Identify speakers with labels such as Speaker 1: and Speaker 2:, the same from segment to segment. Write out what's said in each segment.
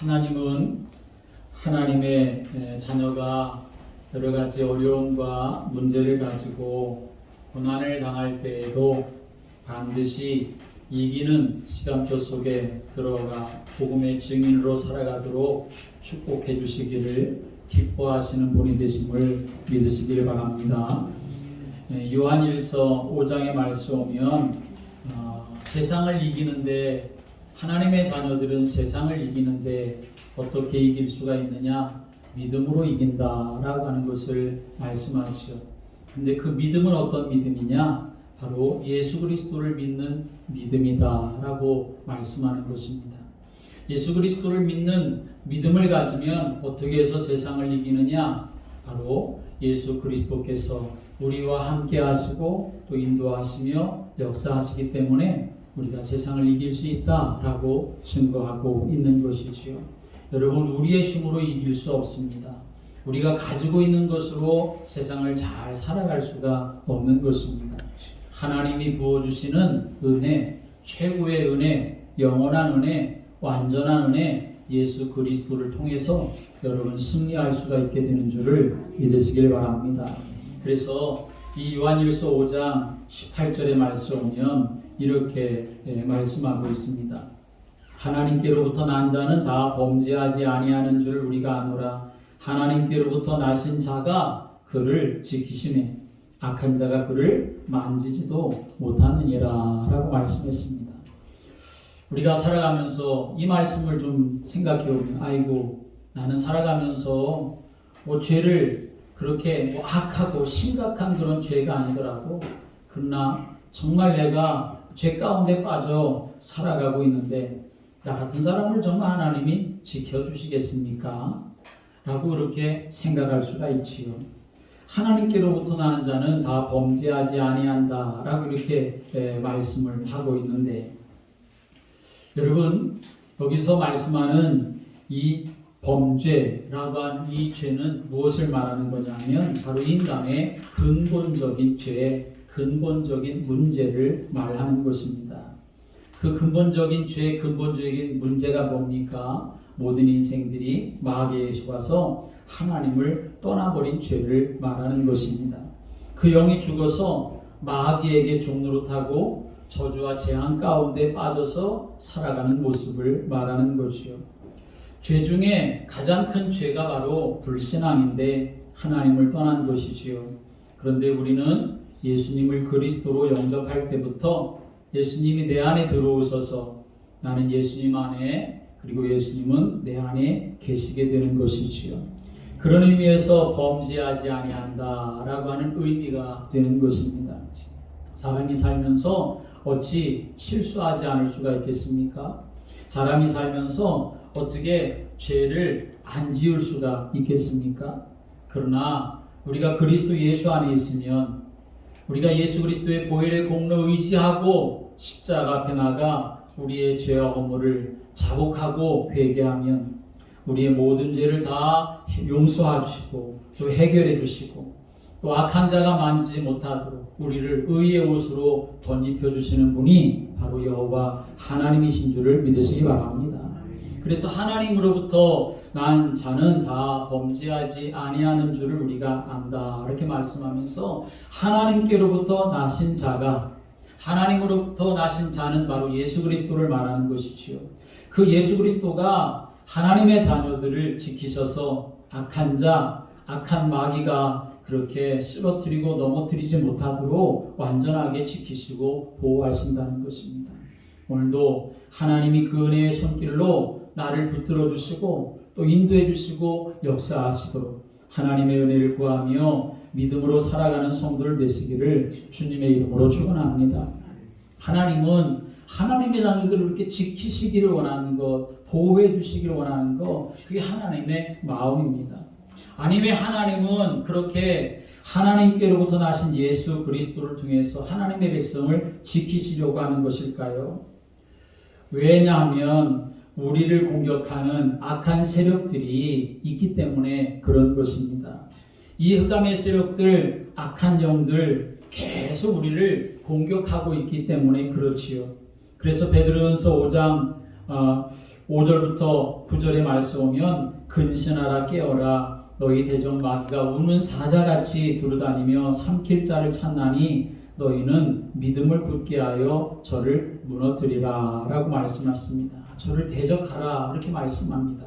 Speaker 1: 하나님은 하나님의 자녀가 여러 가지 어려움과 문제를 가지고 고난을 당할 때에도 반드시 이기는 시간표 속에 들어가 복음의 증인으로 살아가도록 축복해 주시기를 기뻐하시는 분이 되심을 믿으시길 바랍니다. 요한일서 5장의 말씀 오면 세상을 이기는데 하나님의 자녀들은 세상을 이기는데 어떻게 이길 수가 있느냐? 믿음으로 이긴다라고 하는 것을 말씀하시죠. 근데 그 믿음은 어떤 믿음이냐? 바로 예수 그리스도를 믿는 믿음이다라고 말씀하는 것입니다. 예수 그리스도를 믿는 믿음을 가지면 어떻게 해서 세상을 이기느냐? 바로 예수 그리스도께서 우리와 함께 하시고 또 인도하시며 역사하시기 때문에 우리가 세상을 이길 수 있다라고 증거하고 있는 것이지요. 여러분, 우리의 힘으로 이길 수 없습니다. 우리가 가지고 있는 것으로 세상을 잘 살아갈 수가 없는 것입니다. 하나님이 부어주시는 은혜, 최고의 은혜, 영원한 은혜, 완전한 은혜, 예수 그리스도를 통해서 여러분 승리할 수가 있게 되는 줄을 믿으시길 바랍니다. 그래서 이 요한일서 5장 18절의 말씀 오면 이렇게 말씀하고 있습니다. 하나님께로부터 난 자는 다 범죄하지 아니하는 줄 우리가 아노라. 하나님께로부터 나신 자가 그를 지키시매 악한 자가 그를 만지지도 못하느니라 라고 말씀했습니다. 우리가 살아가면서 이 말씀을 좀 생각해 보면 아이고 나는 살아가면서 죄를 그렇게 악하고 심각한 그런 죄가 아니더라도 그러나 정말 내가 죄 가운데 빠져 살아가고 있는데 나 같은 사람을 정말 하나님이 지켜주시겠습니까? 라고 그렇게 생각할 수가 있지요. 하나님께로부터 나는 자는 다 범죄하지 아니한다 라고 이렇게 말씀을 하고 있는데 여러분 여기서 말씀하는 이 범죄라고 한 이 죄는 무엇을 말하는 거냐면 바로 인간의 근본적인 죄, 근본적인 문제를 말하는 것입니다. 그 근본적인 죄, 근본적인 문제가 뭡니까? 모든 인생들이 마귀에 속아서 하나님을 떠나버린 죄를 말하는 것입니다. 그 영이 죽어서 마귀에게 종노릇하고 저주와 재앙 가운데 빠져서 살아가는 모습을 말하는 것이요. 죄 중에 가장 큰 죄가 바로 불신앙인데 하나님을 떠난 것이지요. 그런데 우리는 예수님을 그리스도로 영접할 때부터 예수님이 내 안에 들어오셔서 나는 예수님 안에 그리고 예수님은 내 안에 계시게 되는 것이지요. 그런 의미에서 범죄하지 아니한다라고 하는 의미가 되는 것입니다. 사람이 살면서 어찌 실수하지 않을 수가 있겠습니까? 사람이 살면서 어떻게 죄를 안 지을 수가 있겠습니까? 그러나 우리가 그리스도 예수 안에 있으면 우리가 예수 그리스도의 보혈의 공로 의지하고 십자가 앞에 나가 우리의 죄와 허물을 자복하고 회개하면 우리의 모든 죄를 다 용서해 주시고 또 해결해 주시고 또 악한 자가 만지지 못하도록 우리를 의의 옷으로 덧입혀 주시는 분이 바로 여호와 하나님이신 줄을 믿으시기 바랍니다. 그래서 하나님으로부터 난 자는 다 범죄하지 아니하는 줄을 우리가 안다 이렇게 말씀하면서 하나님께로부터 나신 자가 하나님으로부터 나신 자는 바로 예수 그리스도를 말하는 것이지요. 그 예수 그리스도가 하나님의 자녀들을 지키셔서 악한 자, 악한 마귀가 그렇게 쓰러뜨리고 넘어뜨리지 못하도록 완전하게 지키시고 보호하신다는 것입니다. 오늘도 하나님이 그 은혜의 손길로 나를 붙들어 주시고 또 인도해 주시고 역사하시도록 하나님의 은혜를 구하며 믿음으로 살아가는 성도들 되시기를 주님의 이름으로 축원합니다. 하나님은 하나님의 자녀들을 이렇게 지키시기를 원하는 것, 보호해 주시기를 원하는 것, 그게 하나님의 마음입니다. 아니 왜 하나님은 그렇게 하나님께로부터 나신 예수 그리스도를 통해서 하나님의 백성을 지키시려고 하는 것일까요? 왜냐하면 우리를 공격하는 악한 세력들이 있기 때문에 그런 것입니다. 이 흑암의 세력들, 악한 영들 계속 우리를 공격하고 있기 때문에 그렇지요. 그래서 베드로전서 5장 5절부터 9절의 말씀 오면 근신하라 깨어라 너희 대적 마귀가 우는 사자같이 두루다니며 삼킬 자를 찾나니 너희는 믿음을 굳게 하여 저를 무너뜨리라 라고 말씀하십니다. 저를 대적하라 이렇게 말씀합니다.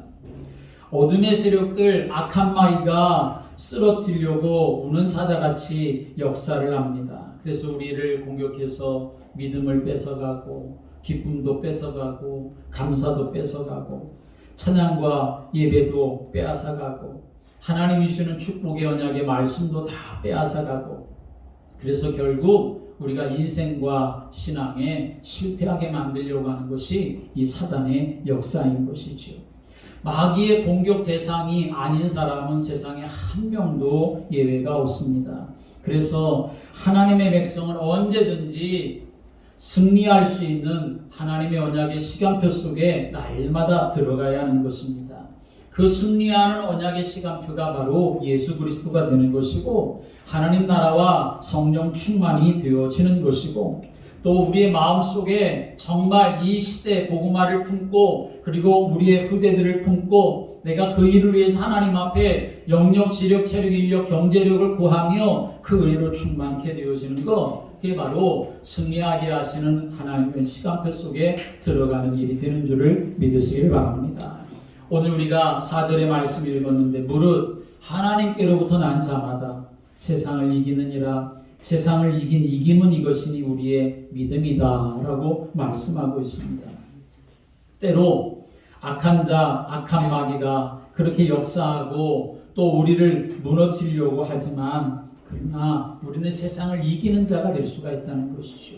Speaker 1: 어둠의 세력들 악한 마귀가 쓰러뜨리려고 우는 사자같이 역사를 합니다. 그래서 우리를 공격해서 믿음을 뺏어가고 기쁨도 뺏어가고 감사도 뺏어가고 찬양과 예배도 빼앗아가고 하나님이 주시는 축복의 언약의 말씀도 다 빼앗아가고 그래서 결국 우리가 인생과 신앙에 실패하게 만들려고 하는 것이 이 사단의 역사인 것이지요. 마귀의 공격 대상이 아닌 사람은 세상에 한 명도 예외가 없습니다. 그래서 하나님의 백성은 언제든지 승리할 수 있는 하나님의 언약의 시간표 속에 날마다 들어가야 하는 것입니다. 그 승리하는 언약의 시간표가 바로 예수 그리스도가 되는 것이고 하나님 나라와 성령 충만이 되어지는 것이고 또 우리의 마음속에 정말 이 시대 복음화를 품고 그리고 우리의 후대들을 품고 내가 그 일을 위해서 하나님 앞에 영역, 지력, 체력, 인력, 경제력을 구하며 그 은혜로 충만케 되어지는 것 그게 바로 승리하게 하시는 하나님의 시간표 속에 들어가는 일이 되는 줄을 믿으시길 바랍니다. 오늘 우리가 4절의 말씀을 읽었는데 무릇 하나님께로부터 난 자마다 세상을 이기느니라 세상을 이긴 이김은 이것이니 우리의 믿음이다 라고 말씀하고 있습니다. 때로 악한 자, 악한 마귀가 그렇게 역사하고 또 우리를 무너뜨리려고 하지만 그러나 우리는 세상을 이기는 자가 될 수가 있다는 것이죠.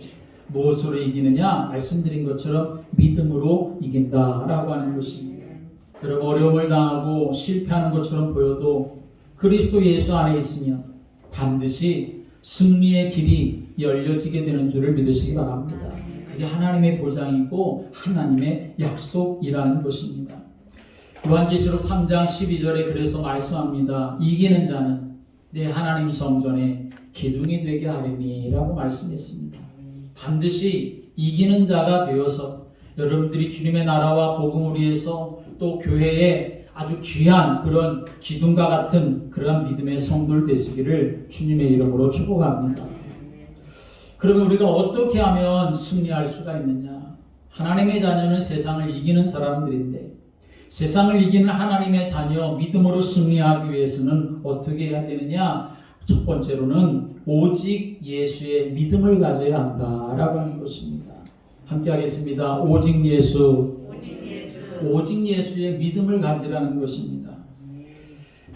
Speaker 1: 무엇으로 이기느냐? 말씀드린 것처럼 믿음으로 이긴다라고 하는 것입니다. 여러분 어려움을 당하고 실패하는 것처럼 보여도 그리스도 예수 안에 있으면 반드시 승리의 길이 열려지게 되는 줄을 믿으시기 바랍니다. 그게 하나님의 보장이고 하나님의 약속이라는 것입니다. 요한계시록 3장 12절에 그래서 말씀합니다. 이기는 자는 내 하나님 성전에 기둥이 되게 하리니 라고 말씀했습니다. 반드시 이기는 자가 되어서 여러분들이 주님의 나라와 복음을 위해서 또 교회에 아주 귀한 그런 기둥과 같은 그런 믿음의 성도들 되시기를 주님의 이름으로 축복합니다. 그러면 우리가 어떻게 하면 승리할 수가 있느냐? 하나님의 자녀는 세상을 이기는 사람들인데 세상을 이기는 하나님의 자녀 믿음으로 승리하기 위해서는 어떻게 해야 되느냐? 첫 번째로는 오직 예수의 믿음을 가져야 한다라고 하는 것입니다. 함께 하겠습니다. 오직 예수. 오직 예수의 믿음을 가지라는 것입니다.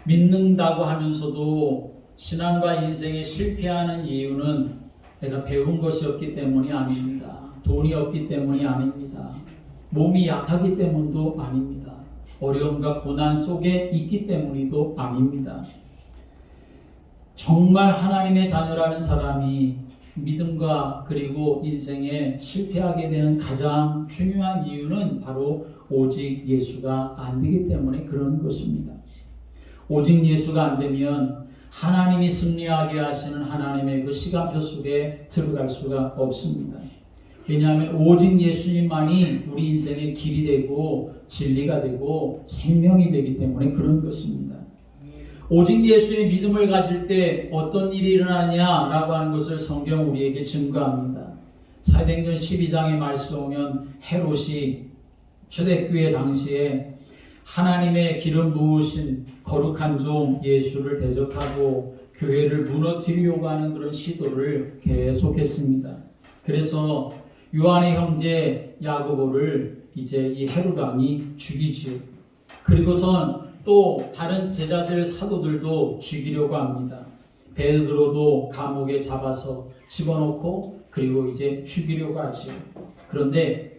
Speaker 1: 믿는다고 하면서도 신앙과 인생에 실패하는 이유는 내가 배운 것이 없기 때문이 아닙니다. 돈이 없기 때문이 아닙니다. 몸이 약하기 때문도 아닙니다. 어려움과 고난 속에 있기 때문이도 아닙니다. 정말 하나님의 자녀라는 사람이 믿음과 그리고 인생에 실패하게 되는 가장 중요한 이유는 바로 오직 예수가 안 되기 때문에 그런 것입니다. 오직 예수가 안 되면 하나님이 승리하게 하시는 하나님의 그 시간표 속에 들어갈 수가 없습니다. 왜냐하면 오직 예수님만이 우리 인생의 길이 되고 진리가 되고 생명이 되기 때문에 그런 것입니다. 오직 예수의 믿음을 가질 때 어떤 일이 일어나냐라고 하는 것을 성경 우리에게 증거합니다. 사도행전 12장의 말씀 오면 헤롯이 초대교회 당시에 하나님의 기름 부으신 거룩한 종 예수를 대적하고 교회를 무너뜨리려고 하는 그런 시도를 계속했습니다. 그래서 요한의 형제 야고보를 이제 이 헤롯 왕이 죽이지요. 그리고선 또 다른 제자들 사도들도 죽이려고 합니다. 베드로도 감옥에 잡아서 집어넣고 그리고 이제 죽이려고 하지요. 그런데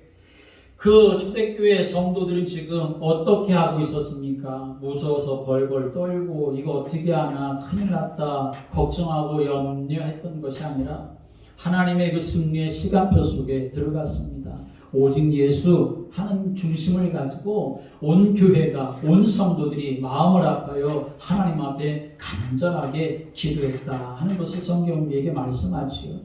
Speaker 1: 그 초대교회 성도들은 지금 어떻게 하고 있었습니까? 무서워서 벌벌 떨고 이거 어떻게 하나 큰일 났다 걱정하고 염려했던 것이 아니라 하나님의 그 승리의 시간표 속에 들어갔습니다. 오직 예수 하는 중심을 가지고 온 교회가 온 성도들이 마음을 아파요 하나님 앞에 간절하게 기도했다 하는 것을 성경 우리에게 말씀하지요.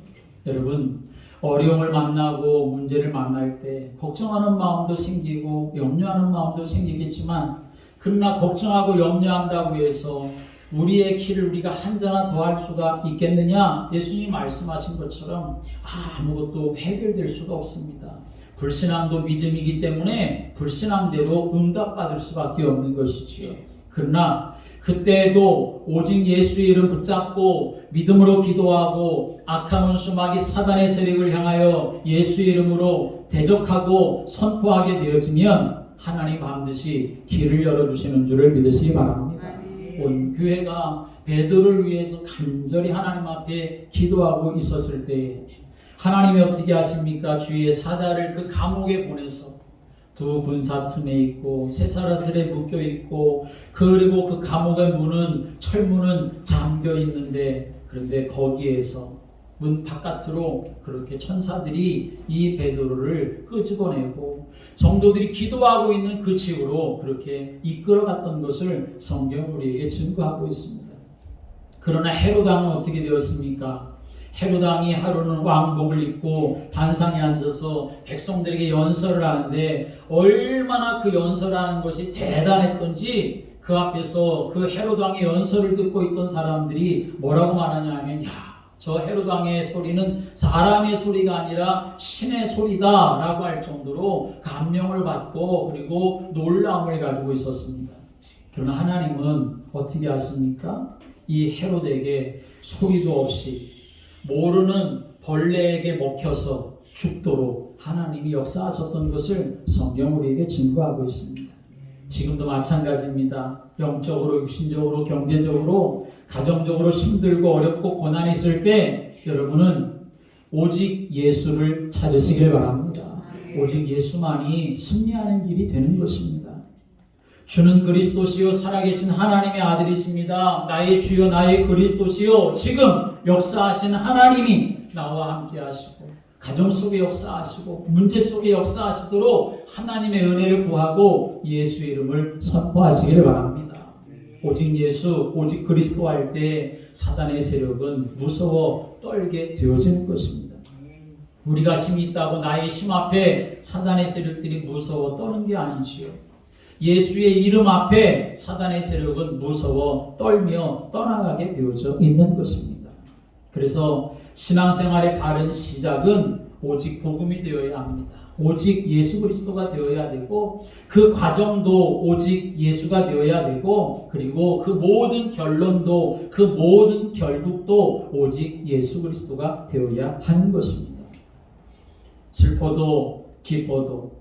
Speaker 1: 여러분 어려움을 만나고 문제를 만날 때 걱정하는 마음도 생기고 염려하는 마음도 생기겠지만, 그러나 걱정하고 염려한다고 해서 우리의 길을 우리가 한자나 더 할 수가 있겠느냐? 예수님이 말씀하신 것처럼 아무것도 해결될 수가 없습니다. 불신앙도 믿음이기 때문에 불신앙대로 응답받을 수밖에 없는 것이지요. 그러나 그때에도 오직 예수의 이름 붙잡고 믿음으로 기도하고 악한 원수 마귀 사단의 세력을 향하여 예수의 이름으로 대적하고 선포하게 되어지면 하나님 반드시 길을 열어주시는 줄을 믿으시기 바랍니다. 온 교회가 베드로를 위해서 간절히 하나님 앞에 기도하고 있었을 때 하나님이 어떻게 하십니까? 주의 사자를 그 감옥에 보내서 두 군사 틈에 있고 쇠사슬에 묶여 있고, 그리고 그 감옥의 문은 철문은 잠겨 있는데, 그런데 거기에서 문 바깥으로 그렇게 천사들이 이 베드로를 끄집어내고 성도들이 기도하고 있는 그 집으로 그렇게 이끌어갔던 것을 성경 우리에게 증거하고 있습니다. 그러나 헤롯 왕은 어떻게 되었습니까? 헤롯 왕이 하루는 왕복을 입고 단상에 앉아서 백성들에게 연설을 하는데, 얼마나 그 연설하는 것이 대단했던지 그 앞에서 그 헤롯 왕의 연설을 듣고 있던 사람들이 뭐라고 말하냐 하면, 저 헤롯 왕의 소리는 사람의 소리가 아니라 신의 소리다 라고 할 정도로 감명을 받고 그리고 놀라움을 가지고 있었습니다. 그러나 하나님은 어떻게 하십니까? 이 헤롯에게 소리도 없이 모르는 벌레에게 먹혀서 죽도록 하나님이 역사하셨던 것을 성경 우리에게 증거하고 있습니다. 지금도 마찬가지입니다. 영적으로, 육신적으로, 경제적으로, 가정적으로 힘들고 어렵고 고난이 있을 때 여러분은 오직 예수를 찾으시길 바랍니다. 오직 예수만이 승리하는 길이 되는 것입니다. 주는 그리스도시요 살아계신 하나님의 아들이십니다. 나의 주여 나의 그리스도시요, 지금 역사하신 하나님이 나와 함께 하시고 가정 속에 역사하시고 문제 속에 역사하시도록 하나님의 은혜를 구하고 예수의 이름을 선포하시기를 바랍니다. 오직 예수, 오직 그리스도 할 때 사단의 세력은 무서워 떨게 되어지는 것입니다. 우리가 힘이 있다고 나의 힘 앞에 사단의 세력들이 무서워 떠는 게 아니지요. 예수의 이름 앞에 사단의 세력은 무서워 떨며 떠나가게 되어져 있는 것입니다. 그래서 신앙생활의 바른 시작은 오직 복음이 되어야 합니다. 오직 예수 그리스도가 되어야 되고, 그 과정도 오직 예수가 되어야 되고, 그리고 그 모든 결론도, 그 모든 결국도 오직 예수 그리스도가 되어야 하는 것입니다. 슬퍼도 기뻐도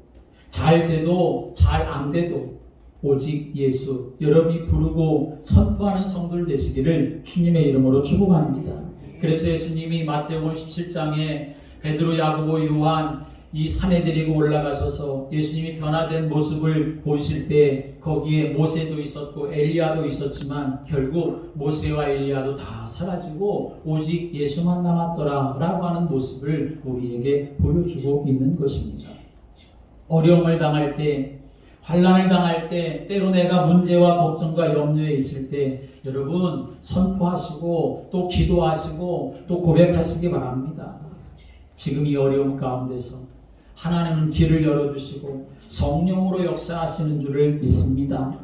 Speaker 1: 잘 돼도 잘 안 돼도 오직 예수, 여러분이 부르고 선포하는 성도들 되시기를 주님의 이름으로 축복합니다. 그래서 예수님이 마태복음 17장에 베드로, 야고보, 요한 이 산에 데리고 올라가셔서 예수님이 변화된 모습을 보실 때 거기에 모세도 있었고 엘리야도 있었지만 결국 모세와 엘리야도 다 사라지고 오직 예수만 남았더라 라고 하는 모습을 우리에게 보여주고 있는 것입니다. 어려움을 당할 때, 환난을 당할 때, 때로 내가 문제와 걱정과 염려에 있을 때 여러분 선포하시고 또 기도하시고 또 고백하시기 바랍니다. 지금 이 어려움 가운데서 하나님은 길을 열어주시고 성령으로 역사하시는 줄을 믿습니다.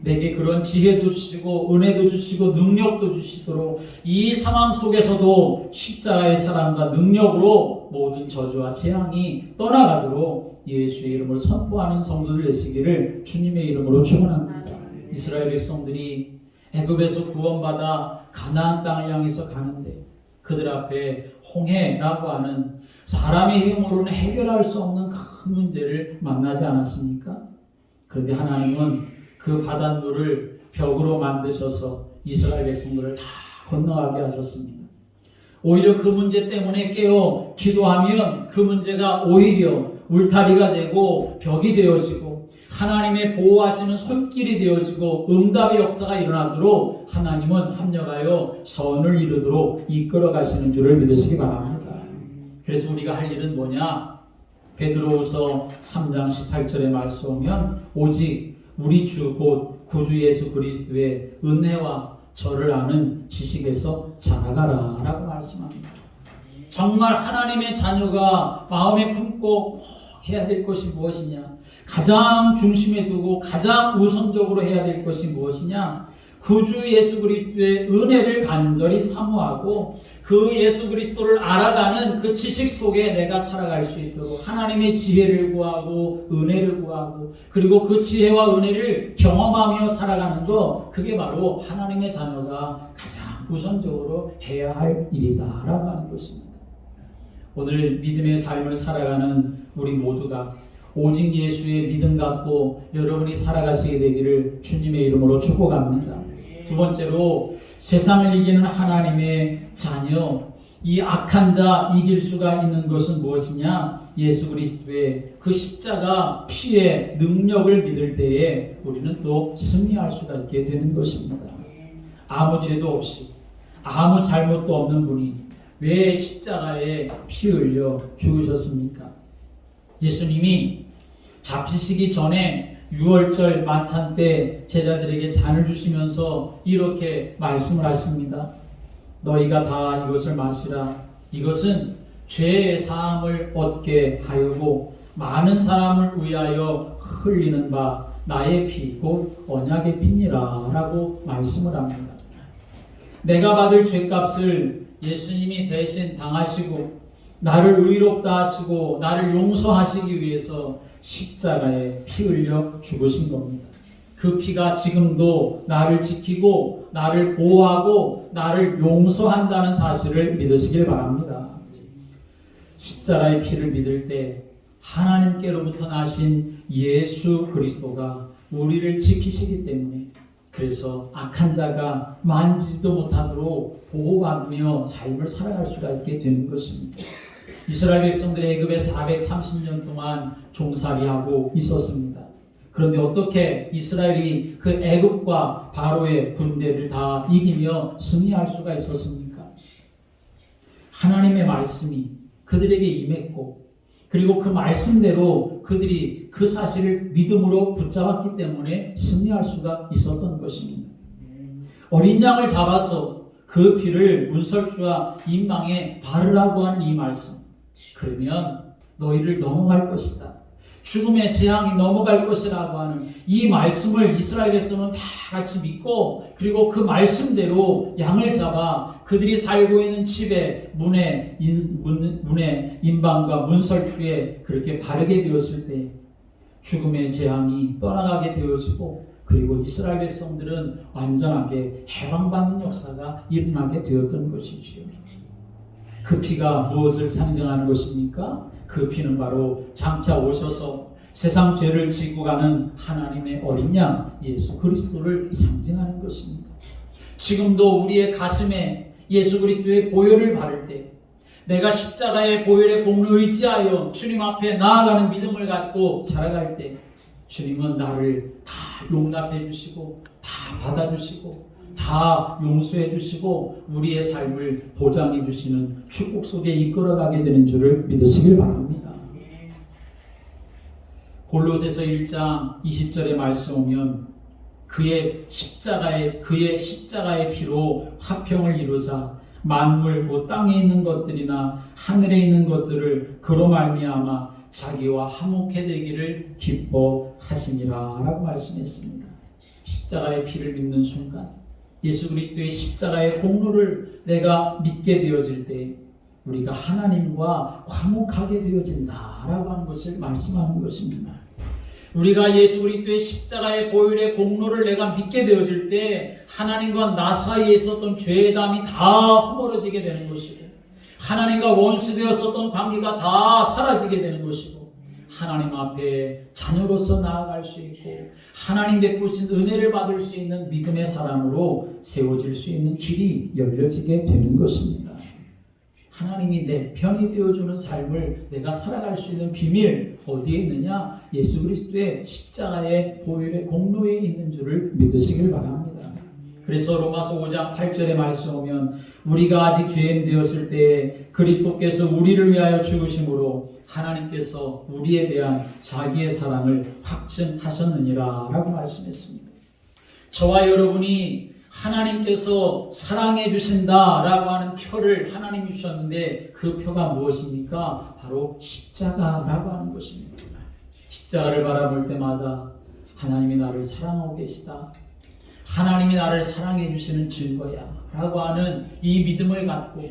Speaker 1: 내게 그런 지혜도 주시고 은혜도 주시고 능력도 주시도록 이 상황 속에서도 십자가의 사랑과 능력으로 모든 저주와 재앙이 떠나가도록 예수의 이름을 선포하는 성도들 되시기를 주님의 이름으로 축원합니다. 이스라엘 백성들이 애굽에서 구원받아 가나안 땅을 향해서 가는데 그들 앞에 홍해라고 하는 사람의 힘으로는 해결할 수 없는 큰 문제를 만나지 않았습니까? 그런데 하나님은 그 바닷물을 벽으로 만드셔서 이스라엘 백성들을 다 건너가게 하셨습니다. 오히려 그 문제 때문에 깨어 기도하면 그 문제가 오히려 울타리가 되고 벽이 되어지고 하나님의 보호하시는 손길이 되어지고 응답의 역사가 일어나도록 하나님은 합력하여 선을 이루도록 이끌어 가시는 줄을 믿으시기 바랍니다. 그래서 우리가 할 일은 뭐냐? 베드로후서 3장 18절의 말씀 오면 오직 우리 주 곧 구주 예수 그리스도의 은혜와 저를 아는 지식에서 자라가라 라고 말씀합니다. 정말 하나님의 자녀가 마음에 품고 꼭 해야 될 것이 무엇이냐? 가장 중심에 두고 가장 우선적으로 해야 될 것이 무엇이냐? 구주 예수 그리스도의 은혜를 간절히 사모하고 그 예수 그리스도를 알아가는 그 지식 속에 내가 살아갈 수 있도록 하나님의 지혜를 구하고 은혜를 구하고 그리고 그 지혜와 은혜를 경험하며 살아가는 것, 그게 바로 하나님의 자녀가 가장 우선적으로 해야 할 일이다 라고 하는 것입니다. 오늘 믿음의 삶을 살아가는 우리 모두가 오직 예수의 믿음 갖고 여러분이 살아가시게 되기를 주님의 이름으로 축복합니다. 두 번째로, 세상을 이기는 하나님의 자녀, 이 악한 자 이길 수가 있는 것은 무엇이냐? 예수 그리스도의 그 십자가 피의 능력을 믿을 때에 우리는 또 승리할 수가 있게 되는 것입니다. 아무 죄도 없이 아무 잘못도 없는 분이 왜 십자가에 피 흘려 죽으셨습니까? 예수님이 잡히시기 전에 6월절 만찬 때 제자들에게 잔을 주시면서 이렇게 말씀을 하십니다. 너희가 다 이것을 마시라. 이것은 죄의 사함을 얻게 하려고 많은 사람을 위하여 흘리는 바 나의 피 곧 언약의 피니라 라고 말씀을 합니다. 내가 받을 죄값을 예수님이 대신 당하시고 나를 의롭다 하시고 나를 용서하시기 위해서 십자가에 피 흘려 죽으신 겁니다. 그 피가 지금도 나를 지키고 나를 보호하고 나를 용서한다는 사실을 믿으시길 바랍니다. 십자가의 피를 믿을 때 하나님께로부터 나신 예수 그리스도가 우리를 지키시기 때문에, 그래서 악한 자가 만지지도 못하도록 보호받으며 삶을 살아갈 수가 있게 되는 것입니다. 이스라엘 백성들이 애굽에 430년 동안 종살이하고 있었습니다. 그런데 어떻게 이스라엘이 그 애굽과 바로의 군대를 다 이기며 승리할 수가 있었습니까? 하나님의 말씀이 그들에게 임했고, 그리고 그 말씀대로 그들이 그 사실을 믿음으로 붙잡았기 때문에 승리할 수가 있었던 것입니다. 어린 양을 잡아서 그 피를 문설주와 인망에 바르라고 하는 이 말씀, 그러면 너희를 넘어갈 것이다, 죽음의 재앙이 넘어갈 것이라고 하는 이 말씀을 이스라엘에서는 다 같이 믿고, 그리고 그 말씀대로 양을 잡아 그들이 살고 있는 집의 문에 인방과 문설주에 그렇게 바르게 되었을 때 죽음의 재앙이 떠나가게 되어지고, 그리고 이스라엘 백성들은 완전하게 해방받는 역사가 일어나게 되었던 것이지요. 그 피가 무엇을 상징하는 것입니까? 그 피는 바로 장차 오셔서 세상 죄를 지고 가는 하나님의 어린 양 예수 그리스도를 상징하는 것입니다. 지금도 우리의 가슴에 예수 그리스도의 보혈을 바를 때, 내가 십자가의 보혈의 공로를 의지하여 주님 앞에 나아가는 믿음을 갖고 살아갈 때, 주님은 나를 다 용납해 주시고 다 받아주시고 다 용서해 주시고 우리의 삶을 보장해 주시는 축복 속에 이끌어가게 되는 줄을 믿으시길 바랍니다. 골로새서 1장 20절의 말씀 오면 그의 십자가의 피로 화평을 이루사 만물 곧 땅에 있는 것들이나 하늘에 있는 것들을 그로 말미암아 자기와 화목해 되기를 기뻐하시니라 라고 말씀했습니다. 십자가의 피를 믿는 순간, 예수 그리스도의 십자가의 공로를 내가 믿게 되어질 때 우리가 하나님과 화목하게 되어진다라고 하는 것을 말씀하는 것입니다. 우리가 예수 그리스도의 십자가의 보혈의 공로를 내가 믿게 되어질 때 하나님과 나 사이에 있었던 죄의 담이 다 허물어지게 되는 것이고, 하나님과 원수되었었던 관계가 다 사라지게 되는 것이고, 하나님 앞에 자녀로서 나아갈 수 있고 하나님 베푸신 은혜를 받을 수 있는 믿음의 사람으로 세워질 수 있는 길이 열려지게 되는 것입니다. 하나님이 내 편이 되어주는 삶을 내가 살아갈 수 있는 비밀 어디에 있느냐? 예수 그리스도의 십자가의 보혈의 공로에 있는 줄을 믿으시길 바랍니다. 그래서 로마서 5장 8절의 말씀 오면 우리가 아직 죄인 되었을 때 그리스도께서 우리를 위하여 죽으심으로 하나님께서 우리에 대한 자기의 사랑을 확증하셨느니라 라고 말씀했습니다. 저와 여러분이 하나님께서 사랑해 주신다라고 하는 표를 하나님이 주셨는데 그 표가 무엇입니까? 바로 십자가라고 하는 것입니다. 십자가를 바라볼 때마다 하나님이 나를 사랑하고 계시다. 하나님이 나를 사랑해 주시는 증거야 라고 하는 이 믿음을 갖고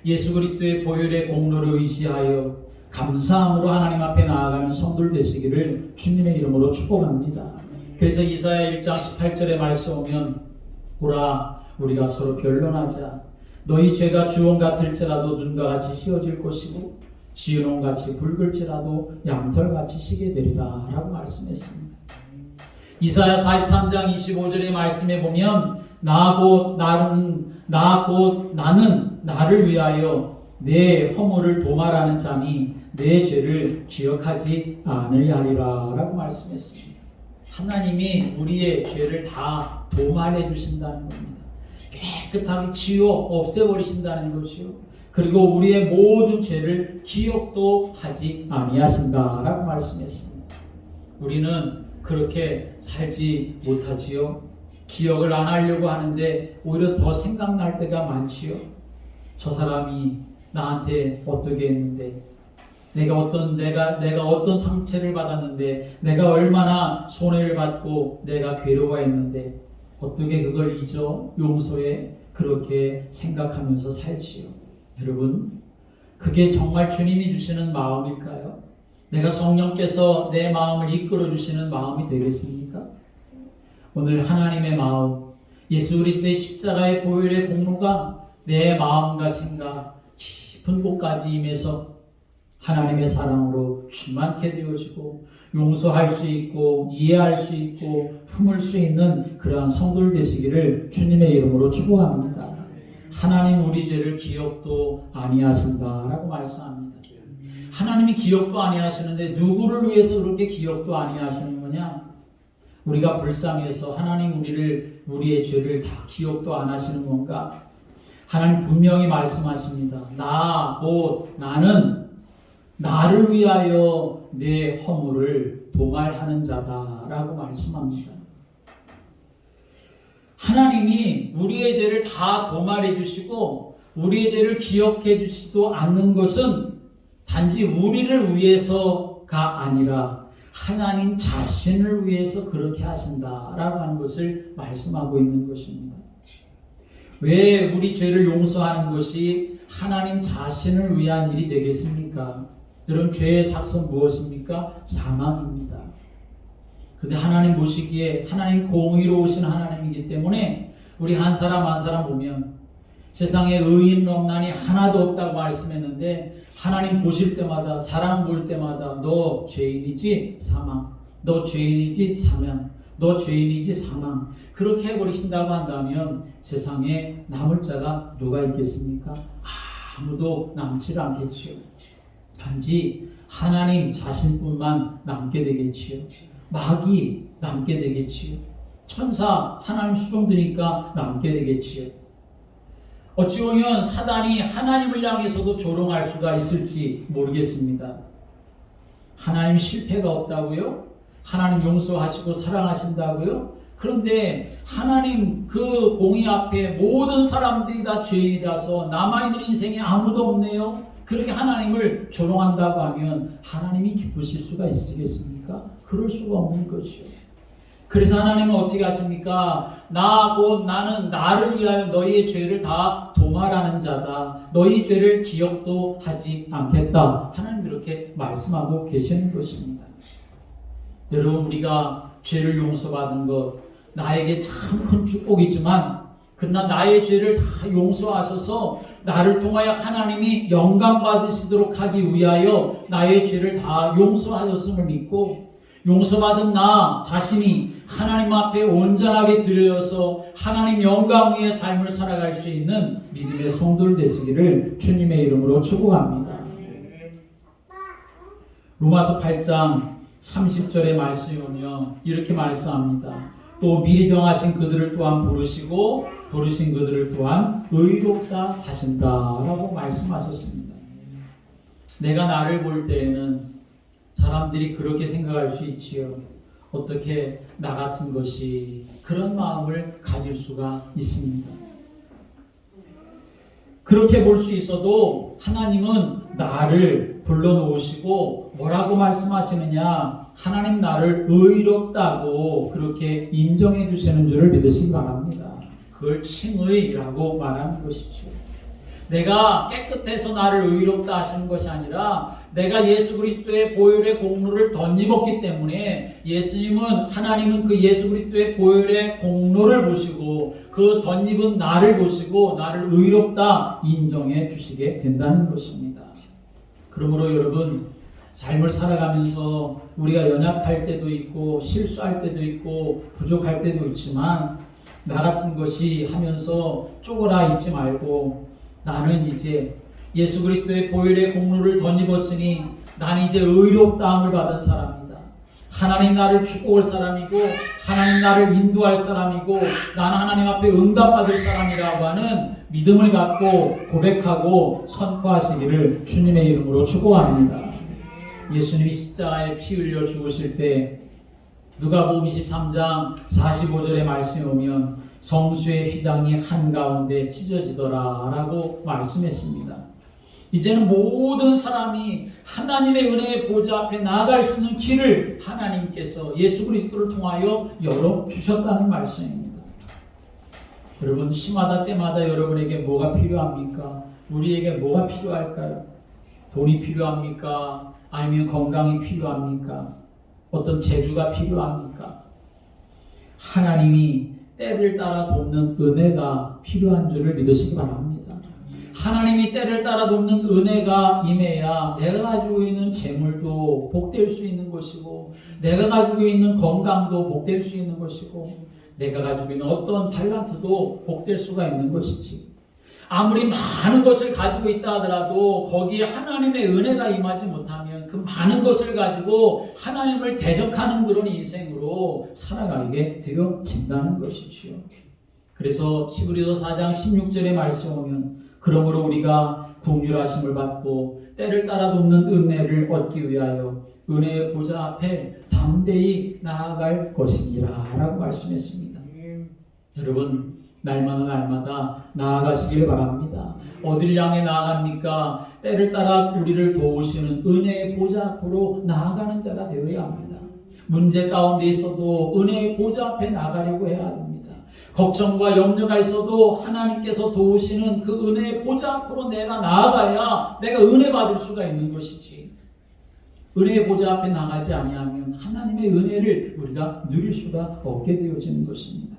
Speaker 1: 예수 그리스도의 보혈의 공로를 의지하여 감사함으로 하나님 앞에 나아가는 성도들 되시기를 주님의 이름으로 축복합니다. 그래서 이사야 1장 18절의 말씀 오면 보라 우리가 서로 변론하자. 너희 죄가 주홍 같을지라도 눈과 같이 씌어질 것이고 지은 옷같이 붉을지라도 양털같이 시게 되리라 라고 말씀했습니다. 이사야 43장 25절의 말씀에 보면 나 곧 나는 나를 위하여 내 허물을 도말하는 자니 내 죄를 기억하지 않으리하리라 라고 말씀했습니다. 하나님이 우리의 죄를 다 도말해 주신다는 겁니다. 깨끗하게 지워 없애버리신다는 것이요. 그리고 우리의 모든 죄를 기억도 하지 아니하신다라고 말씀했습니다. 우리는 그렇게 살지 못하지요. 기억을 안 하려고 하는데 오히려 더 생각날 때가 많지요. 저 사람이 나한테 어떻게 했는데, 내가 어떤 상처를 받았는데, 내가 얼마나 손해를 받고 내가 괴로워했는데 어떻게 그걸 잊어 용서해 그렇게 생각하면서 살지요. 여러분, 그게 정말 주님이 주시는 마음일까요? 내가 성령께서 내 마음을 이끌어 주시는 마음이 되겠습니까? 오늘 하나님의 마음, 예수 그리스도의 십자가의 보혈의 공로가 내 마음과 생각 깊은 곳까지 임해서 하나님의 사랑으로 충만케 되어지고 용서할 수 있고 이해할 수 있고 품을 수 있는 그러한 성도들 되시기를 주님의 이름으로 축복합니다. 하나님 우리 죄를 기억도 아니하신다라고 말씀합니다. 하나님이 기억도 아니하시는데 누구를 위해서 그렇게 기억도 아니하시는 거냐? 우리가 불쌍해서 하나님 우리의 죄를 다 기억도 안 하시는 건가? 하나님 분명히 말씀하십니다. 나는 나를 위하여 내 허물을 도말하는 자다라고 말씀합니다. 하나님이 우리의 죄를 다 도말해 주시고 우리의 죄를 기억해 주시지도 않는 것은 단지 우리를 위해서가 아니라 하나님 자신을 위해서 그렇게 하신다라고 하는 것을 말씀하고 있는 것입니다. 왜 우리 죄를 용서하는 것이 하나님 자신을 위한 일이 되겠습니까? 여러분, 죄의 삭은 무엇입니까? 사망입니다. 근데 하나님 보시기에 하나님 공의로우신 하나님이기 때문에 우리 한 사람 한 사람 보면 세상에 의인 없나니 하나도 없다고 말씀했는데 하나님 보실 때마다, 사람 볼 때마다 너 죄인이지 사망, 너 죄인이지 사명, 너 죄인이지 사망, 그렇게 해버리신다고 한다면 세상에 남을 자가 누가 있겠습니까? 아무도 남지를 않겠지요. 단지 하나님 자신뿐만 남게 되겠지요. 마귀 남게 되겠지요. 천사 하나님 수종드니까 남게 되겠지요. 어찌 보면 사단이 하나님을 향해서도 조롱할 수가 있을지 모르겠습니다. 하나님 실패가 없다고요? 하나님 용서하시고 사랑하신다고요? 그런데 하나님 그 공의 앞에 모든 사람들이 다 죄인이라서 나만 있는 인생에 아무도 없네요. 그렇게 하나님을 조롱한다고 하면 하나님이 기쁘실 수가 있으겠습니까? 그럴 수가 없는 것이요. 그래서 하나님은 어떻게 하십니까? 나는 나를 위하여 너희의 죄를 다 도말하는 자다. 너희 죄를 기억도 하지 않겠다. 하나님 이렇게 말씀하고 계시는 것입니다. 여러분, 우리가 죄를 용서받은 것 나에게 참 큰 축복이지만 그러나 나의 죄를 다 용서하셔서 나를 통하여 하나님이 영광 받으시도록 하기 위하여 나의 죄를 다 용서하셨음을 믿고 용서받은 나 자신이 하나님 앞에 온전하게 드려서 하나님 영광 위의 삶을 살아갈 수 있는 믿음의 성도들 되시기를 주님의 이름으로 축복합니다. 로마서 8장 30절의 말씀이 오면 이렇게 말씀합니다. 또 미리 정하신 그들을 또한 부르시고 부르신 그들을 또한 의롭다 하신다라고 말씀하셨습니다. 내가 나를 볼 때에는 사람들이 그렇게 생각할 수 있지요. 어떻게 나 같은 것이 그런 마음을 가질 수가 있습니다. 그렇게 볼 수 있어도 하나님은 나를 불러놓으시고 뭐라고 말씀하시느냐, 하나님 나를 의롭다고 그렇게 인정해 주시는 줄을 믿으시기 바랍니다. 그걸 칭의라고 말하는 것이죠. 내가 깨끗해서 나를 의롭다 하시는 것이 아니라 내가 예수 그리스도의 보혈의 공로를 덧입었기 때문에 하나님은 그 예수 그리스도의 보혈의 공로를 보시고 그 덧입은 나를 보시고 나를 의롭다 인정해 주시게 된다는 것입니다. 그러므로 여러분, 삶을 살아가면서 우리가 연약할 때도 있고 실수할 때도 있고 부족할 때도 있지만 나 같은 것이 하면서 쪼그라 있지 말고 나는 이제 예수 그리스도의 보혈의 공로를 덧입었으니 나는 이제 의롭다함을 받은 사람이다. 하나님 나를 축복할 사람이고 하나님 나를 인도할 사람이고 나는 하나님 앞에 응답받을 사람이라고 하는 믿음을 갖고 고백하고 선포하시기를 주님의 이름으로 축복합니다. 예수님이 십자가에 피 흘려 죽으실 때 누가복음 23장 45절의 말씀에 오면 성수의 휘장이 한가운데 찢어지더라 라고 말씀했습니다. 이제는 모든 사람이 하나님의 은혜의 보좌 앞에 나아갈 수 있는 길을 하나님께서 예수 그리스도를 통하여 열어주셨다는 말씀입니다. 여러분, 시마다 때마다 여러분에게 뭐가 필요합니까? 우리에게 뭐가 필요할까요? 돈이 필요합니까? 아니면 건강이 필요합니까? 어떤 재주가 필요합니까? 하나님이 때를 따라 돕는 은혜가 필요한 줄을 믿으시기 바랍니다. 하나님이 때를 따라 돕는 은혜가 임해야 내가 가지고 있는 재물도 복될 수 있는 것이고 내가 가지고 있는 건강도 복될 수 있는 것이고 내가 가지고 있는 어떤 탤런트도 복될 수가 있는 것이지. 아무리 많은 것을 가지고 있다 하더라도 거기에 하나님의 은혜가 임하지 못하면 그 많은 것을 가지고 하나님을 대적하는 그런 인생으로 살아가게 되어진다는 것이지요. 그래서 히브리서 4장 16절의 말씀 오면 그러므로 우리가 긍휼하심을 받고 때를 따라 돕는 은혜를 얻기 위하여 은혜의 보좌 앞에 담대히 나아갈 것이니라 라고 말씀했습니다. 여러분, 날마다 나아가시길 바랍니다. 어딜 향해 나아갑니까? 때를 따라 우리를 도우시는 은혜의 보좌 앞으로 나아가는 자가 되어야 합니다. 문제 가운데 있어도 은혜의 보좌 앞에 나가려고 해야 합니다. 걱정과 염려가 있어도 하나님께서 도우시는 그 은혜의 보좌 앞으로 내가 나아가야 내가 은혜 받을 수가 있는 것이지. 은혜의 보좌 앞에 나가지 아니하면 하나님의 은혜를 우리가 누릴 수가 없게 되어지는 것입니다.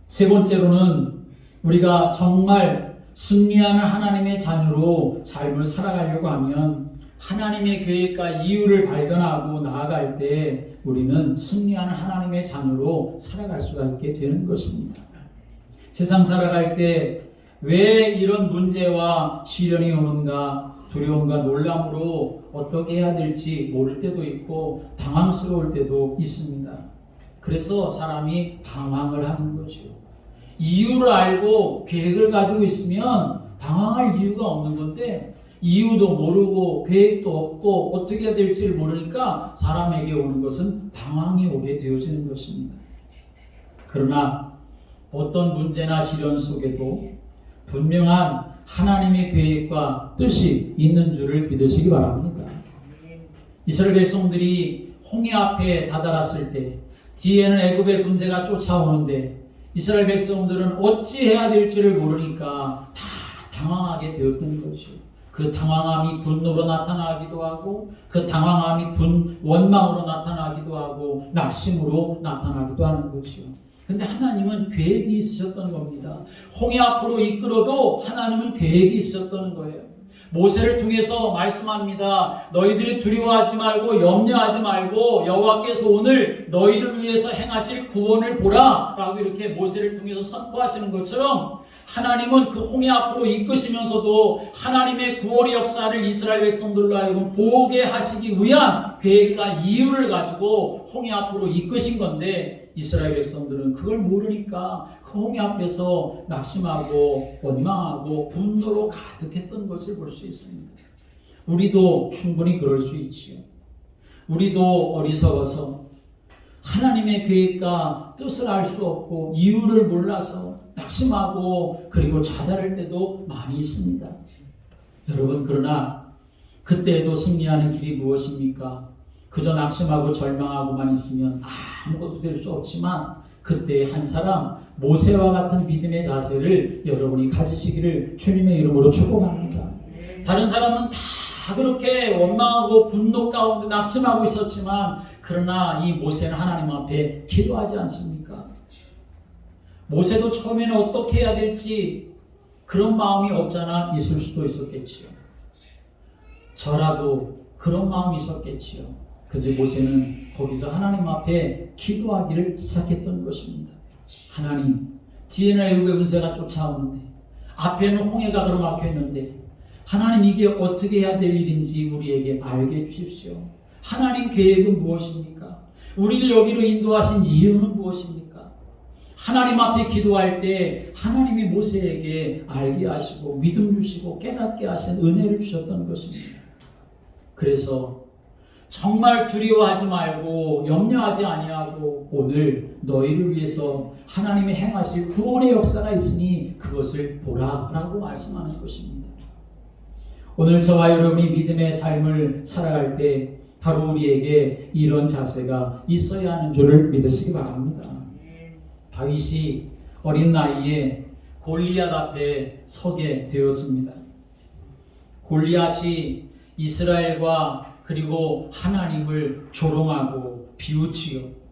Speaker 1: 세 번째로는 우리가 정말 승리하는 하나님의 자녀로 삶을 살아가려고 하면 하나님의 계획과 이유를 발견하고 나아갈 때 우리는 승리하는 하나님의 자녀로 살아갈 수가 있게 되는 것입니다. 세상 살아갈 때 왜 이런 문제와 시련이 오는가, 두려움과 놀람으로 어떻게 해야 될지 모를 때도 있고 당황스러울 때도 있습니다. 그래서 사람이 방황을 하는 거죠. 이유를 알고 계획을 가지고 있으면 방황할 이유가 없는 건데 이유도 모르고 계획도 없고 어떻게 해야 될지를 모르니까 사람에게 오는 것은 방황이 오게 되어지는 것입니다. 그러나 어떤 문제나 시련 속에도 분명한 하나님의 계획과 뜻이 있는 줄을 믿으시기 바랍니다. 이스라엘 백성들이 홍해 앞에 다다랐을 때 뒤에는 애굽의 군대가 쫓아오는데 이스라엘 백성들은 어찌해야 될지를 모르니까 다 당황하게 되었던 거죠. 그 당황함이 분노로 나타나기도 하고 그 당황함이 원망으로 나타나기도 하고 낙심으로 나타나기도 하는 거죠. 근데 하나님은 계획이 있으셨던 겁니다. 홍해 앞으로 이끌어도 하나님은 계획이 있었던 거예요. 모세를 통해서 말씀합니다. 너희들이 두려워하지 말고 염려하지 말고 여호와께서 오늘 너희를 위해서 행하실 구원을 보라 라고 이렇게 모세를 통해서 선포하시는 것처럼 하나님은 그 홍해 앞으로 이끄시면서도 하나님의 구원의 역사를 이스라엘 백성들로 하여금 보게 하시기 위한 계획과 이유를 가지고 홍해 앞으로 이끄신 건데 이스라엘 백성들은 그걸 모르니까 그 홍해 앞에서 낙심하고 원망하고 분노로 가득했던 것을 볼 수 있습니다. 우리도 충분히 그럴 수 있지요. 우리도 어리석어서 하나님의 계획과 뜻을 알 수 없고 이유를 몰라서 낙심하고 그리고 좌절할 때도 많이 있습니다. 여러분, 그러나 그때에도 승리하는 길이 무엇입니까? 그저 낙심하고 절망하고만 있으면 아무것도 될 수 없지만 그때 한 사람 모세와 같은 믿음의 자세를 여러분이 가지시기를 주님의 이름으로 축복합니다. 다른 사람은 다 그렇게 원망하고 분노 가운데 낙심하고 있었지만 그러나 이 모세는 하나님 앞에 기도하지 않습니까? 모세도 처음에는 어떻게 해야 될지 그런 마음이 없잖아 있을 수도 있었겠지요. 저라도 그런 마음이 있었겠지요. 근데 모세는 거기서 하나님 앞에 기도하기를 시작했던 것입니다. 하나님, 뒤에는 애굽의 군대가 쫓아오는데 앞에는 홍해가 가로막혀 있는데 하나님, 이게 어떻게 해야 될 일인지 우리에게 알게 해주십시오. 하나님 계획은 무엇입니까? 우리를 여기로 인도하신 이유는 무엇입니까? 하나님 앞에 기도할 때 하나님이 모세에게 알게 하시고 믿음 주시고 깨닫게 하신 은혜를 주셨던 것입니다. 그래서 정말 두려워하지 말고 염려하지 아니하고 오늘 너희를 위해서 하나님이 행하실 구원의 역사가 있으니 그것을 보라 라고 말씀하는 것입니다. 오늘 저와 여러분이 믿음의 삶을 살아갈 때 바로 우리에게 이런 자세가 있어야 하는 줄을 믿으시기 바랍니다. 다윗이 어린 나이에 골리앗 앞에 서게 되었습니다. 골리앗이 이스라엘과 그리고 하나님을 조롱하고 비웃지요.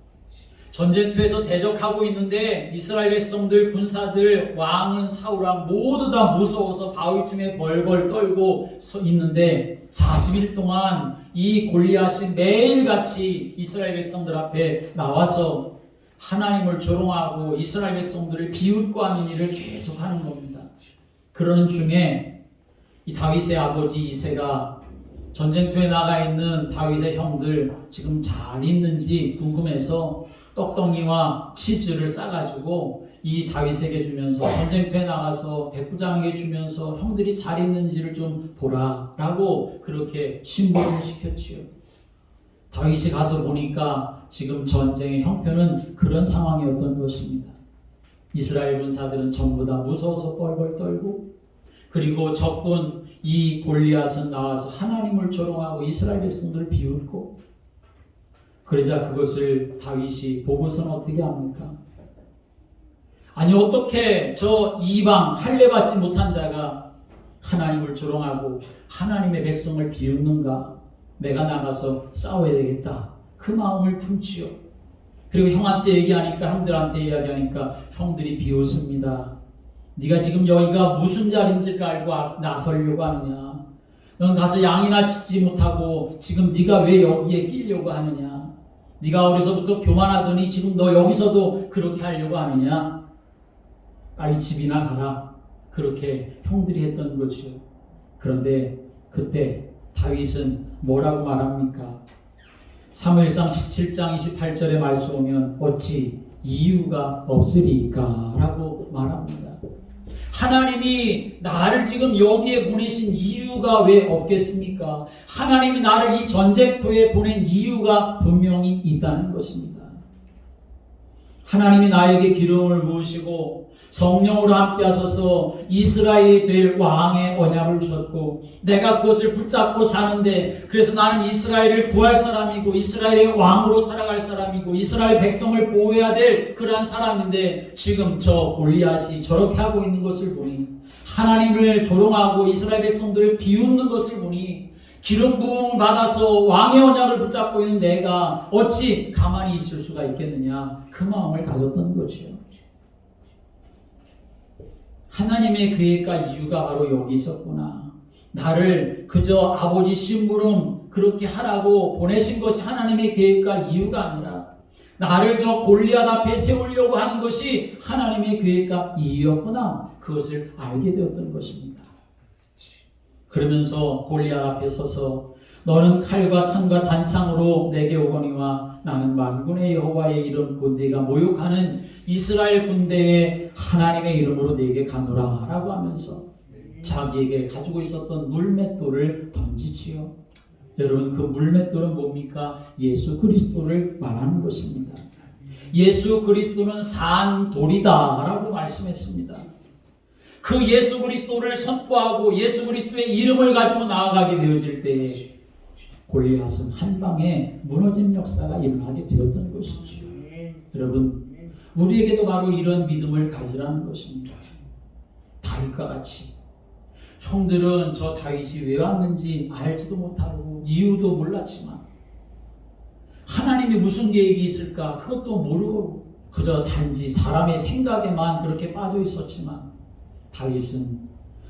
Speaker 1: 전쟁터에서 대적하고 있는데 이스라엘 백성들, 군사들, 왕은 사울왕 모두 다 무서워서 바위 틈에 벌벌 떨고 서 있는데 40일 동안 이 골리앗이 매일같이 이스라엘 백성들 앞에 나와서 하나님을 조롱하고 이스라엘 백성들을 비웃고 하는 일을 계속하는 겁니다. 그러는 중에 이 다윗의 아버지 이새가 전쟁터에 나가 있는 다윗의 형들 지금 잘 있는지 궁금해서 떡덩이와 치즈를 싸가지고 이 다윗에게 주면서 전쟁터에 나가서 백부장에게 주면서 형들이 잘 있는지를 좀 보라 라고 그렇게 심부름을 시켰지요. 다윗이 가서 보니까 지금 전쟁의 형편은 그런 상황이었던 것입니다. 이스라엘 군사들은 전부 다 무서워서 뻘뻘 떨고 그리고 적군 이 골리앗은 나와서 하나님을 조롱하고 이스라엘 백성들을 비웃고 그러자 그것을 다윗이 보고서는 어떻게 합니까? 아니 어떻게 저 이방 할례받지 못한 자가 하나님을 조롱하고 하나님의 백성을 비웃는가? 내가 나가서 싸워야 되겠다. 그 마음을 품지요. 그리고 형한테 얘기하니까 형들한테 이야기하니까 형들이 비웃습니다. 네가 지금 여기가 무슨 자리인지를 알고 나서려고 하느냐? 넌 가서 양이나 치지 못하고 지금 네가 왜 여기에 끼려고 하느냐? 네가 어려서부터 교만하더니 지금 너 여기서도 그렇게 하려고 하느냐? 빨리 집이나 가라. 그렇게 형들이 했던 거죠. 그런데 그때 다윗은 뭐라고 말합니까? 사무엘상 17장 28절에 말씀 오면 어찌 이유가 없으리까? 라고 말합니다. 하나님이 나를 지금 여기에 보내신 이유가 왜 없겠습니까? 하나님이 나를 이 전쟁터에 보낸 이유가 분명히 있다는 것입니다. 하나님이 나에게 기름을 부으시고 성령으로 함께 하셔서 이스라엘이 될 왕의 언약을 주셨고 내가 그것을 붙잡고 사는데 그래서 나는 이스라엘을 구할 사람이고 이스라엘의 왕으로 살아갈 사람이고 이스라엘 백성을 보호해야 될 그러한 사람인데 지금 저 골리앗이 저렇게 하고 있는 것을 보니 하나님을 조롱하고 이스라엘 백성들을 비웃는 것을 보니 기름 부음을 받아서 왕의 언약을 붙잡고 있는 내가 어찌 가만히 있을 수가 있겠느냐 그 마음을 가졌던 것이요. 하나님의 계획과 이유가 바로 여기 있었구나. 나를 그저 아버지 심부름 그렇게 하라고 보내신 것이 하나님의 계획과 이유가 아니라 나를 저 골리앗 앞에 세우려고 하는 것이 하나님의 계획과 이유였구나. 그것을 알게 되었던 것입니다. 그러면서 골리앗 앞에 서서 너는 칼과 창과 단창으로 내게 오거니와 나는 만군의 여호와의 이름 곧 네가 모욕하는 이스라엘 군대의 하나님의 이름으로 네게 가노라 라고 하면서 자기에게 가지고 있었던 물맷돌을 던지지요. 여러분, 그 물맷돌은 뭡니까? 예수 그리스도를 말하는 것입니다. 예수 그리스도는 산 돌이다 라고 말씀했습니다. 그 예수 그리스도를 선포하고 예수 그리스도의 이름을 가지고 나아가게 되어질 때에 골리앗은 한 방에 무너진 역사가 일어나게 되었던 것이죠. 여러분, 우리에게도 바로 이런 믿음을 가지라는 것입니다. 다윗과 같이 형들은 저 다윗이 왜 왔는지 알지도 못하고 이유도 몰랐지만 하나님이 무슨 계획이 있을까 그것도 모르고 그저 단지 사람의 생각에만 그렇게 빠져 있었지만 다윗은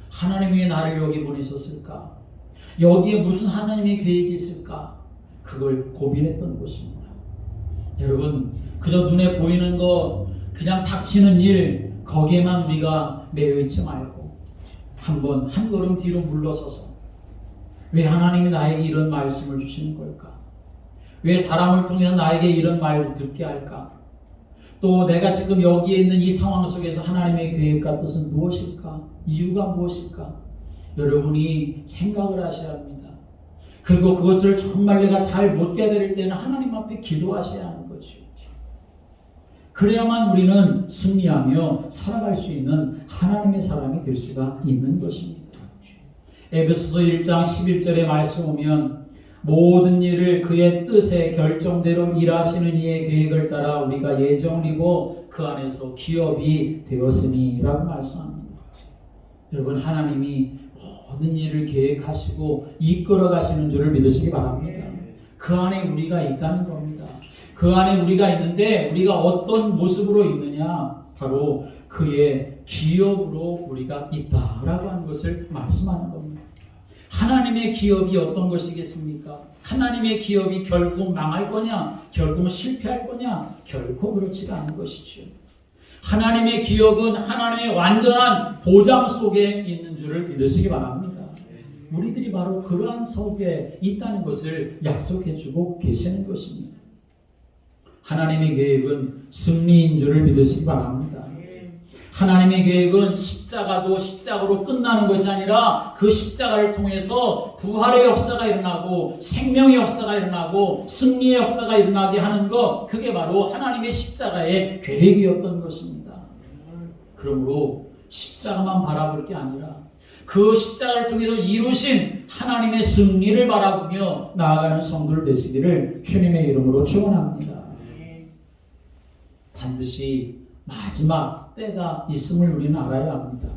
Speaker 1: 하나님 왜 나를 여기 보내셨을까? 여기에 무슨 하나님의 계획이 있을까? 그걸 고민했던 것입니다. 여러분, 그저 눈에 보이는 거 그냥 닥치는 일 거기에만 우리가 매여 있지 말고 한번 한 걸음 뒤로 물러서서 왜 하나님이 나에게 이런 말씀을 주시는 걸까? 왜 사람을 통해서 나에게 이런 말을 듣게 할까? 또 내가 지금 여기에 있는 이 상황 속에서 하나님의 계획과 뜻은 무엇일까? 이유가 무엇일까? 여러분이 생각을 하셔야 합니다. 그리고 그것을 정말 내가 잘 못 깨달을 때는 하나님 앞에 기도하셔야 하는 거죠. 그래야만 우리는 승리하며 살아갈 수 있는 하나님의 사람이 될 수가 있는 것입니다. 에베소서 1장 11절의 말씀 보면 모든 일을 그의 뜻에 결정대로 일하시는 이의 계획을 따라 우리가 예정을 입어 그 안에서 기업이 되었으니 라고 말씀합니다. 여러분, 하나님이 모든 일을 계획하시고 이끌어 가시는 줄을 믿으시기 바랍니다. 그 안에 우리가 있다는 겁니다. 그 안에 우리가 있는데 우리가 어떤 모습으로 있느냐? 바로 그의 기업으로 우리가 있다라고 하는 것을 말씀하는 겁니다. 하나님의 기업이 어떤 것이겠습니까? 하나님의 기업이 결국 망할 거냐? 결국 실패할 거냐? 결코 그렇지가 않은 것이죠. 하나님의 기업은 하나님의 완전한 보장 속에 있는 줄을 믿으시기 바랍니다. 우리들이 바로 그러한 속에 있다는 것을 약속해주고 계시는 것입니다. 하나님의 계획은 승리인 줄을 믿으시기 바랍니다. 하나님의 계획은 십자가도 십자가로 끝나는 것이 아니라 그 십자가를 통해서 부활의 역사가 일어나고 생명의 역사가 일어나고 승리의 역사가 일어나게 하는 것, 그게 바로 하나님의 십자가의 계획이었던 것입니다. 그러므로 십자가만 바라볼 게 아니라 그 십자가를 통해서 이루신 하나님의 승리를 바라보며 나아가는 성도들 되시기를 주님의 이름으로 축원합니다. 반드시 마지막 때가 있음을 우리는 알아야 합니다.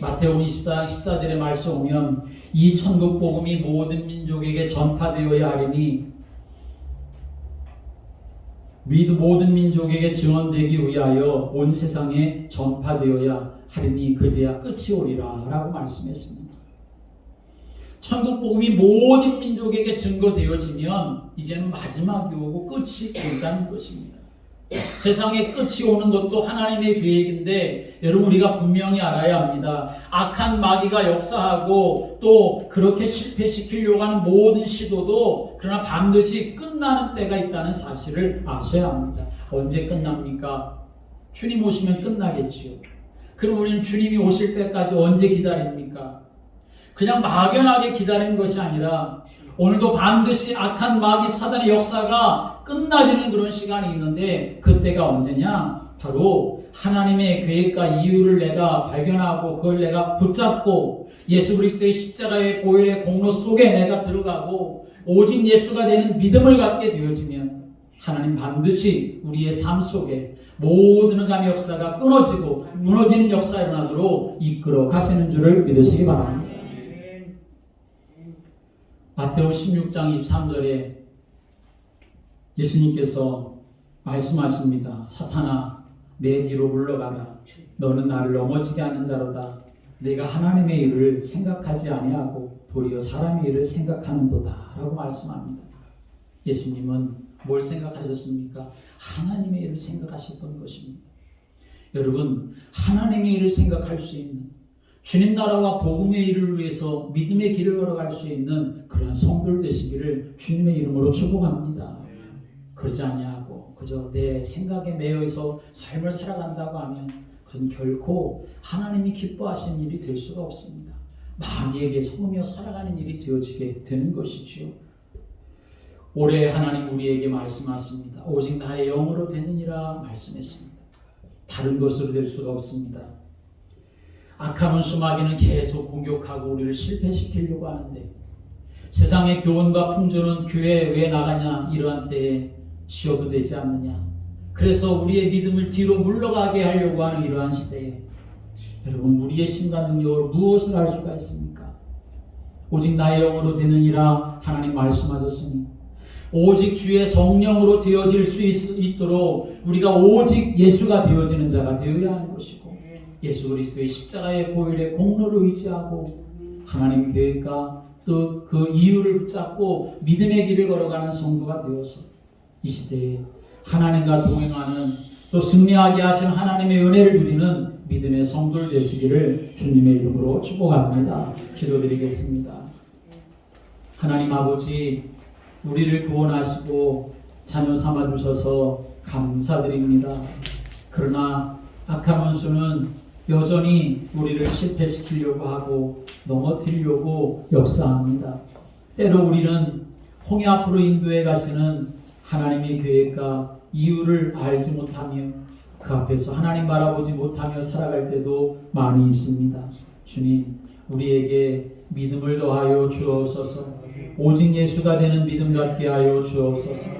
Speaker 1: 마태복음 24장 14절의 말씀 오면 이 천국 복음이 모든 민족에게 전파되어야 하리니 모든 민족에게 증언되기 위하여 온 세상에 전파되어야 하리니 그제야 끝이 오리라 라고 말씀했습니다. 천국 복음이 모든 민족에게 증거되어지면 이제는 마지막이 오고 끝이 온다는 것입니다. 세상에 끝이 오는 것도 하나님의 계획인데 여러분, 우리가 분명히 알아야 합니다. 악한 마귀가 역사하고 또 그렇게 실패시키려고 하는 모든 시도도 그러나 반드시 끝나는 때가 있다는 사실을 아셔야 합니다. 언제 끝납니까? 주님 오시면 끝나겠지요. 그럼 우리는 주님이 오실 때까지 언제 기다립니까? 그냥 막연하게 기다리는 것이 아니라 오늘도 반드시 악한 마귀 사단의 역사가 끝나지는 그런 시간이 있는데 그때가 언제냐? 바로 하나님의 계획과 이유를 내가 발견하고 그걸 내가 붙잡고 예수 그리스도의 십자가의 보혈의 공로 속에 내가 들어가고 오직 예수가 되는 믿음을 갖게 되어지면 하나님 반드시 우리의 삶 속에 모든 흑암의 역사가 끊어지고 무너지는 역사가 일어나도록 이끌어 가시는 줄을 믿으시기 바랍니다. 마태복음 16장 23절에 예수님께서 말씀하십니다. 사탄아, 내 뒤로 물러가라. 너는 나를 넘어지게 하는 자로다. 내가 하나님의 일을 생각하지 아니하고 도리어 사람의 일을 생각하는도다 라고 말씀합니다. 예수님은 뭘 생각하셨습니까? 하나님의 일을 생각하셨던 것입니다. 여러분, 하나님의 일을 생각할 수 있는 주님 나라와 복음의 일을 위해서 믿음의 길을 걸어갈 수 있는 그런 성도들 되시기를 주님의 이름으로 축복합니다. 그러지 아니하고 그저 내 생각에 매여서 삶을 살아간다고 하면 그건 결코 하나님이 기뻐하시는 일이 될 수가 없습니다. 마귀에게 속으며 살아가는 일이 되어지게 되는 것이지요. 올해 하나님 우리에게 말씀하십니다. 오직 나의 영으로 되느니라 말씀했습니다. 다른 것으로 될 수가 없습니다. 악한 원수마귀는 계속 공격하고 우리를 실패시키려고 하는데 세상의 교훈과 풍조는 교회에 왜 나가냐 이러한 때에 쉬어도 되지 않느냐. 그래서 우리의 믿음을 뒤로 물러가게 하려고 하는 이러한 시대에 여러분 우리의 힘과 능력으로 무엇을 할 수가 있습니까? 오직 나의 영으로 되느니라 하나님 말씀하셨으니 오직 주의 성령으로 되어질 수 있도록 우리가 오직 예수가 되어지는 자가 되어야 하는 것이고 예수 그리스도의 십자가의 보혈의 공로를 의지하고 하나님 계획과 또 그 이유를 붙잡고 믿음의 길을 걸어가는 성도가 되어서 이 시대에 하나님과 동행하는 또 승리하게 하신 하나님의 은혜를 누리는 믿음의 성도를 되시기를 주님의 이름으로 축복합니다. 기도드리겠습니다. 하나님 아버지 우리를 구원하시고 자녀 삼아주셔서 감사드립니다. 그러나 악한 원수는 여전히 우리를 실패시키려고 하고 넘어뜨리려고 역사합니다. 때로 우리는 홍해 앞으로 인도해 가시는 하나님의 계획과 이유를 알지 못하며 그 앞에서 하나님 바라보지 못하며 살아갈 때도 많이 있습니다. 주님 우리에게 믿음을 더하여 주옵소서. 오직 예수가 되는 믿음 갖게 하여 주옵소서.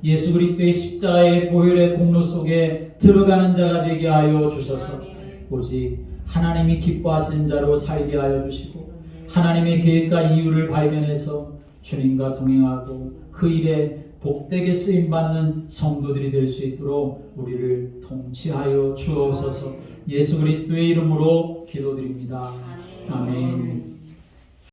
Speaker 1: 예수 그리스도의 십자가의 보혈의 공로 속에 들어가는 자가 되게 하여 주셔서 오직 하나님이 기뻐하시는 자로 살게 하여 주시고 하나님의 계획과 이유를 발견해서 주님과 동행하고 그 일에 복되게 쓰임받는 성도들이 될 수 있도록 우리를 통치하여 주옵소서. 예수 그리스도의 이름으로 기도드립니다. 아멘.